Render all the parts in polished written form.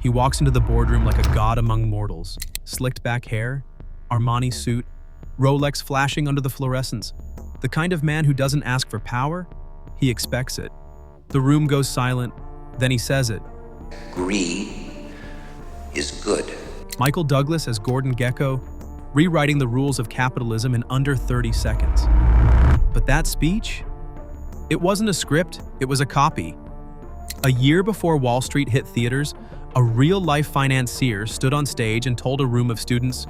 He walks into the boardroom like a god among mortals. Slicked back hair, Armani suit, Rolex flashing under the fluorescence. The kind of man who doesn't ask for power, he expects it. The room goes silent, then he says it. Greed is good. Michael Douglas as Gordon Gekko, rewriting the rules of capitalism in under 30 seconds. But that speech? It wasn't a script, it was a copy. A year before Wall Street hit theaters, a real-life financier stood on stage and told a room of students,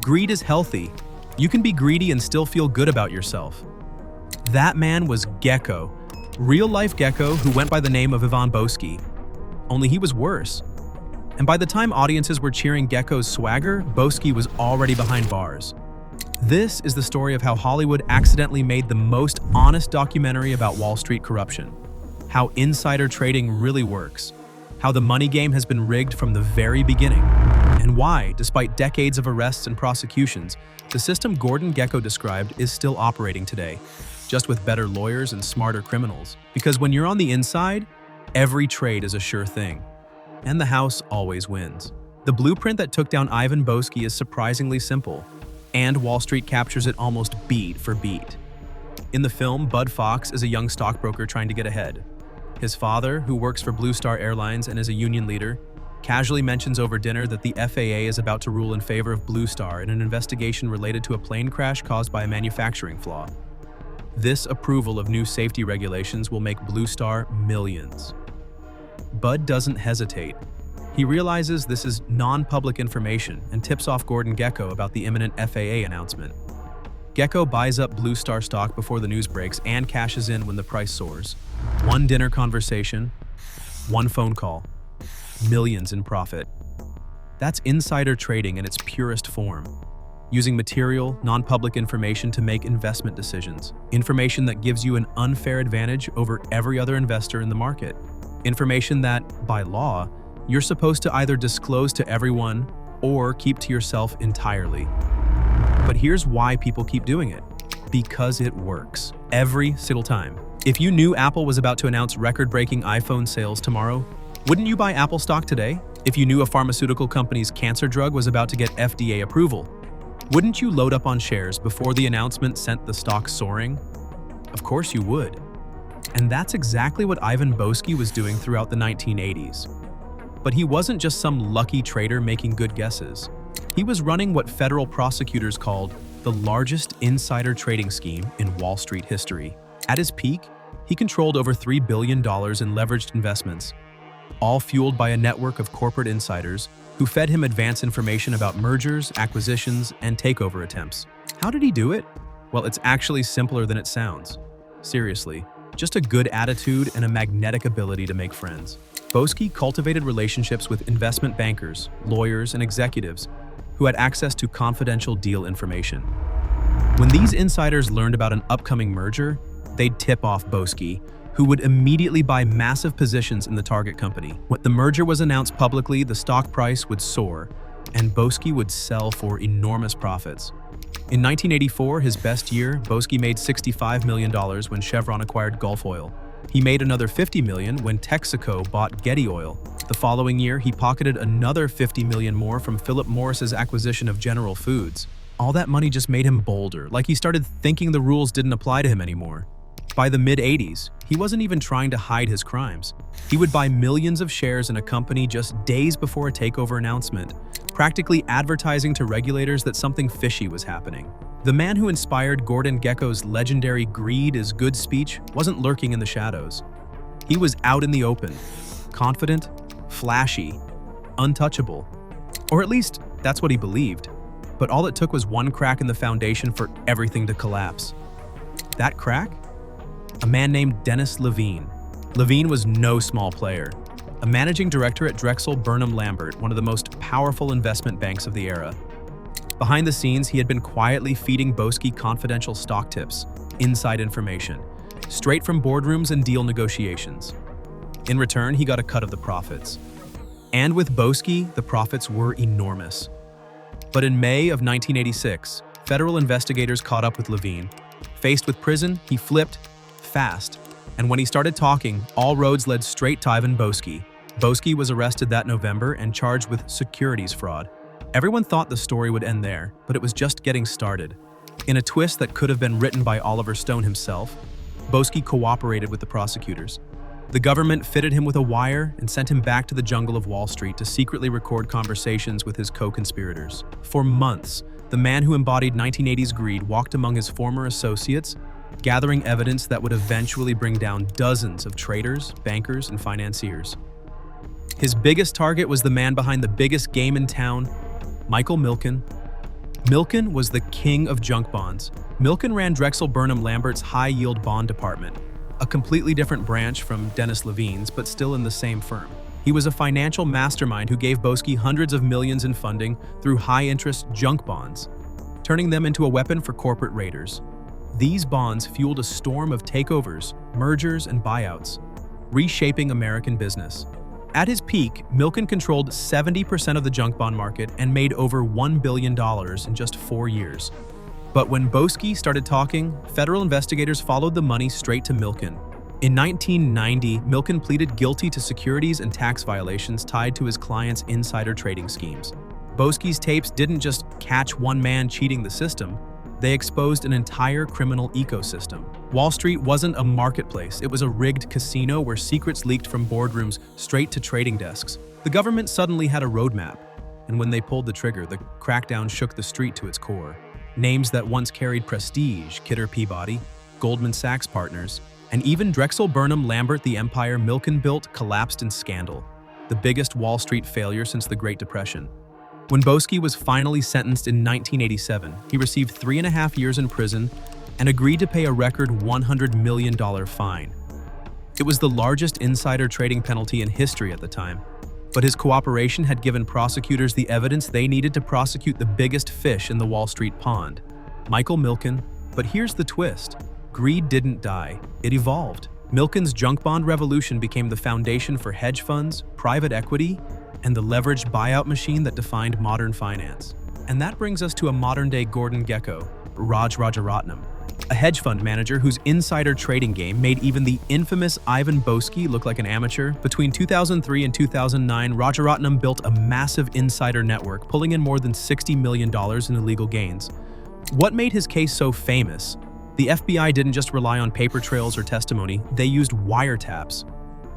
"Greed is healthy. You can be greedy and still feel good about yourself." That man was Gekko, real-life Gekko who went by the name of Ivan Boesky. Only he was worse. And by the time audiences were cheering Gekko's swagger, Boesky was already behind bars. This is the story of how Hollywood accidentally made the most honest documentary about Wall Street corruption, how insider trading really works, how the money game has been rigged from the very beginning, and why, despite decades of arrests and prosecutions, the system Gordon Gekko described is still operating today, just with better lawyers and smarter criminals. Because when you're on the inside, every trade is a sure thing. And the house always wins. The blueprint that took down Ivan Boesky is surprisingly simple, and Wall Street captures it almost beat for beat. In the film, Bud Fox is a young stockbroker trying to get ahead. His father, who works for Blue Star Airlines and is a union leader, casually mentions over dinner that the FAA is about to rule in favor of Blue Star in an investigation related to a plane crash caused by a manufacturing flaw. This approval of new safety regulations will make Blue Star millions. Bud doesn't hesitate. He realizes this is non-public information and tips off Gordon Gekko about the imminent FAA announcement. Gekko buys up Blue Star stock before the news breaks and cashes in when the price soars. One dinner conversation, one phone call, millions in profit. That's insider trading in its purest form, using material, non-public information to make investment decisions, information that gives you an unfair advantage over every other investor in the market, information that, by law, you're supposed to either disclose to everyone or keep to yourself entirely. But here's why people keep doing it. Because it works. Every single time. If you knew Apple was about to announce record-breaking iPhone sales tomorrow, wouldn't you buy Apple stock today? If you knew a pharmaceutical company's cancer drug was about to get FDA approval, wouldn't you load up on shares before the announcement sent the stock soaring? Of course you would. And that's exactly what Ivan Boesky was doing throughout the 1980s. But he wasn't just some lucky trader making good guesses. He was running what federal prosecutors called the largest insider trading scheme in Wall Street history. At his peak, he controlled over $3 billion in leveraged investments, all fueled by a network of corporate insiders who fed him advance information about mergers, acquisitions, and takeover attempts. How did he do it? Well, it's actually simpler than it sounds. Seriously, just a good attitude and a magnetic ability to make friends. Boesky cultivated relationships with investment bankers, lawyers, and executives who had access to confidential deal information. When these insiders learned about an upcoming merger, they'd tip off Boesky, who would immediately buy massive positions in the target company. When the merger was announced publicly, the stock price would soar, and Boesky would sell for enormous profits. In 1984, his best year, Boesky made $65 million when Chevron acquired Gulf Oil. He made another $50 million when Texaco bought Getty Oil. The following year, he pocketed another $50 million more from Philip Morris's acquisition of General Foods. All that money just made him bolder, like he started thinking the rules didn't apply to him anymore. By the mid-80s, he wasn't even trying to hide his crimes. He would buy millions of shares in a company just days before a takeover announcement, practically advertising to regulators that something fishy was happening. The man who inspired Gordon Gekko's legendary "Greed is good" speech wasn't lurking in the shadows. He was out in the open, confident, flashy, untouchable. Or at least, that's what he believed. But all it took was one crack in the foundation for everything to collapse. That crack? A man named Dennis Levine. Levine was no small player. A managing director at Drexel Burnham Lambert, one of the most powerful investment banks of the era. Behind the scenes, he had been quietly feeding Boesky confidential stock tips, inside information, straight from boardrooms and deal negotiations. In return, he got a cut of the profits. And with Boesky, the profits were enormous. But in May of 1986, federal investigators caught up with Levine. Faced with prison, he flipped fast. And when he started talking, all roads led straight to Ivan Boesky. Boesky was arrested that November and charged with securities fraud. Everyone thought the story would end there, but it was just getting started. In a twist that could have been written by Oliver Stone himself, Boesky cooperated with the prosecutors. The government fitted him with a wire and sent him back to the jungle of Wall Street to secretly record conversations with his co-conspirators. For months, the man who embodied 1980s greed walked among his former associates, gathering evidence that would eventually bring down dozens of traders, bankers, and financiers. His biggest target was the man behind the biggest game in town, Michael Milken. Milken was the king of junk bonds. Milken ran Drexel Burnham Lambert's high-yield bond department, a completely different branch from Dennis Levine's, but still in the same firm. He was a financial mastermind who gave Boesky hundreds of millions in funding through high-interest junk bonds, turning them into a weapon for corporate raiders. These bonds fueled a storm of takeovers, mergers, and buyouts, reshaping American business. At his peak, Milken controlled 70% of the junk bond market and made over $1 billion in just 4 years. But when Boesky started talking, federal investigators followed the money straight to Milken. In 1990, Milken pleaded guilty to securities and tax violations tied to his clients' insider trading schemes. Boesky's tapes didn't just catch one man cheating the system, they exposed an entire criminal ecosystem. Wall Street wasn't a marketplace, it was a rigged casino where secrets leaked from boardrooms straight to trading desks. The government suddenly had a roadmap, and when they pulled the trigger, the crackdown shook the street to its core. Names that once carried prestige, Kidder Peabody, Goldman Sachs partners, and even Drexel Burnham Lambert, the empire Milken built, collapsed in scandal, the biggest Wall Street failure since the Great Depression. When Boesky was finally sentenced in 1987, he received 3.5 years in prison and agreed to pay a record $100 million fine. It was the largest insider trading penalty in history at the time, but his cooperation had given prosecutors the evidence they needed to prosecute the biggest fish in the Wall Street pond, Michael Milken. But here's the twist. Greed didn't die, it evolved. Milken's junk bond revolution became the foundation for hedge funds, private equity, and the leveraged buyout machine that defined modern finance. And that brings us to a modern-day Gordon Gekko, Rajaratnam, a hedge fund manager whose insider trading game made even the infamous Ivan Boesky look like an amateur. Between 2003 and 2009, Rajaratnam built a massive insider network, pulling in more than $60 million in illegal gains. What made his case so famous? The FBI didn't just rely on paper trails or testimony, they used wiretaps.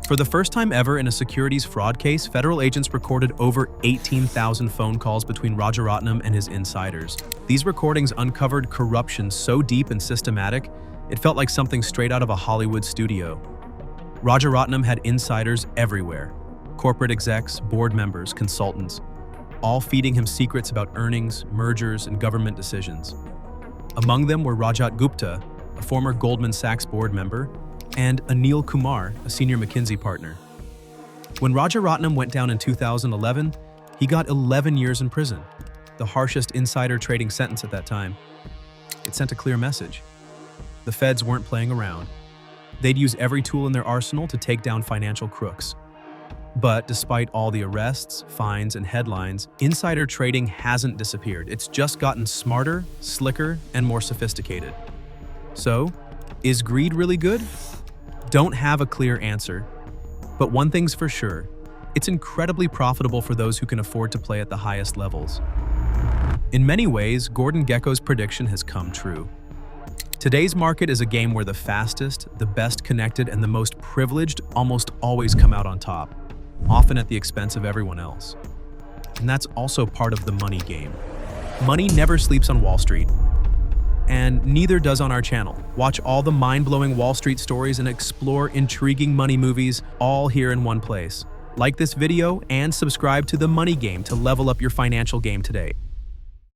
For the first time ever in a securities fraud case, federal agents recorded over 18,000 phone calls between Rajaratnam and his insiders. These recordings uncovered corruption so deep and systematic, it felt like something straight out of a Hollywood studio. Rajaratnam had insiders everywhere: corporate execs, board members, consultants, all feeding him secrets about earnings, mergers, and government decisions. Among them were Rajat Gupta, a former Goldman Sachs board member, and Anil Kumar, a senior McKinsey partner. When Rajaratnam went down in 2011, he got 11 years in prison, the harshest insider trading sentence at that time. It sent a clear message. The feds weren't playing around. They'd use every tool in their arsenal to take down financial crooks. But despite all the arrests, fines, and headlines, insider trading hasn't disappeared. It's just gotten smarter, slicker, and more sophisticated. So, is greed really good? Don't have a clear answer. But one thing's for sure, it's incredibly profitable for those who can afford to play at the highest levels. In many ways, Gordon Gekko's prediction has come true. Today's market is a game where the fastest, the best connected, and the most privileged almost always come out on top, often at the expense of everyone else. And that's also part of the money game. Money never sleeps on Wall Street, and neither does on our channel. Watch all the mind-blowing Wall Street stories and explore intriguing money movies, all here in one place. Like this video and subscribe to The Money Game to level up your financial game today.